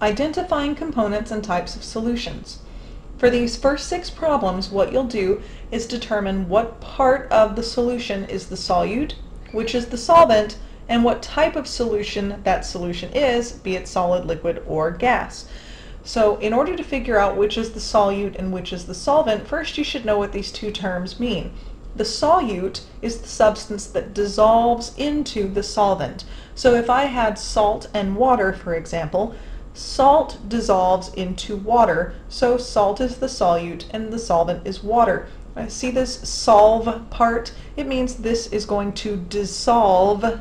identifying components and types of solutions. For these first 6 problems, what you'll do is determine what part of the solution is the solute, which is the solvent, and what type of solution that solution is, be it solid, liquid, or gas. So in order to figure out which is the solute and which is the solvent, first you should know what these two terms mean. The solute is the substance that dissolves into the solvent. So if I had salt and water, for example, salt dissolves into water, so salt is the solute and the solvent is water. See this solve part? It means this is going to dissolve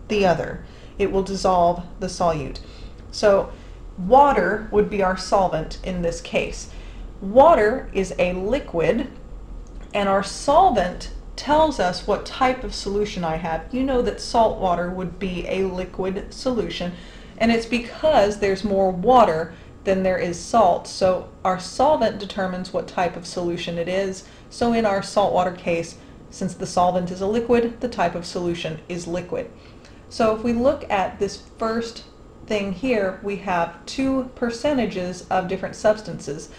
the other. It will dissolve the solute. So water would be our solvent in this case. Water is a liquid, and our solvent tells us what type of solution I have. You know that salt water would be a liquid solution, and it's because there's more water than there is salt. So our solvent determines what type of solution it is. So in our saltwater case, since the solvent is a liquid, the type of solution is liquid. So if we look at this first thing here, we have 2 percentages of different substances.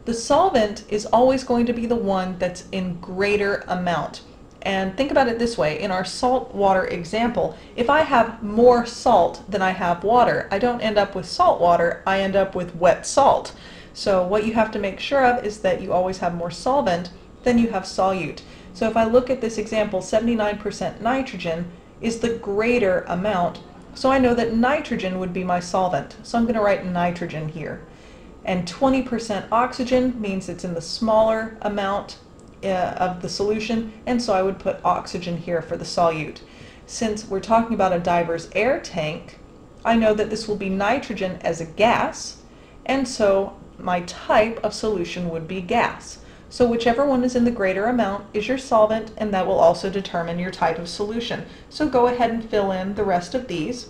The solvent is always going to be the one that's in greater amount. And think about it this way, in our salt water example, if I have more salt than I have water, I don't end up with salt water, I end up with wet salt. So what you have to make sure of is that you always have more solvent than you have solute. So if I look at this example, 79% nitrogen is the greater amount, so I know that nitrogen would be my solvent. So I'm going to write nitrogen here. And 20% oxygen means it's in the smaller amount of the solution, and so I would put oxygen here for the solute. Since we're talking about a diver's air tank, I know that this will be nitrogen as a gas, and so my type of solution would be gas. So whichever one is in the greater amount is your solvent, and that will also determine your type of solution. So go ahead and fill in the rest of these.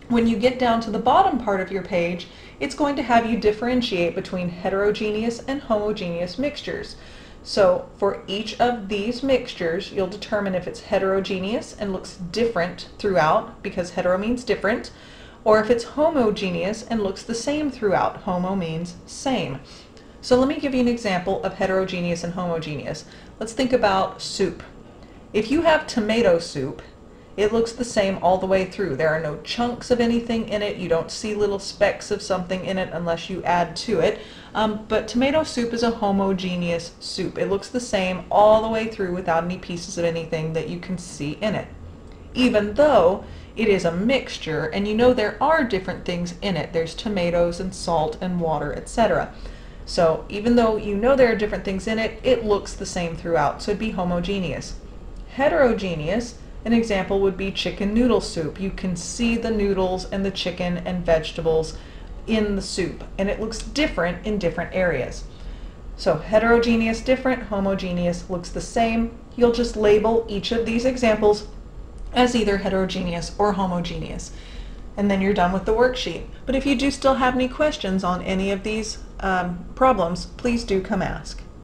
When you get down to the bottom part of your page, it's going to have you differentiate between heterogeneous and homogeneous mixtures. So for each of these mixtures, you'll determine if it's heterogeneous and looks different throughout, because hetero means different, or if it's homogeneous and looks the same throughout. Homo means same. So let me give you an example of heterogeneous and homogeneous. Let's think about soup. If you have tomato soup, it looks the same all the way through. There are no chunks of anything in it. You don't see little specks of something in it unless you add to it. But tomato soup is a homogeneous soup. It looks the same all the way through without any pieces of anything that you can see in it. Even though it is a mixture, and you know there are different things in it. There's tomatoes and salt and water, etc. So even though you know there are different things in it, it looks the same throughout. So it'd be homogeneous. Heterogeneous, an example would be chicken noodle soup. You can see the noodles and the chicken and vegetables in the soup, and it looks different in different areas. So heterogeneous different, homogeneous looks the same. You'll just label each of these examples as either heterogeneous or homogeneous. And then you're done with the worksheet. But if you do still have any questions on any of these problems, please do come ask.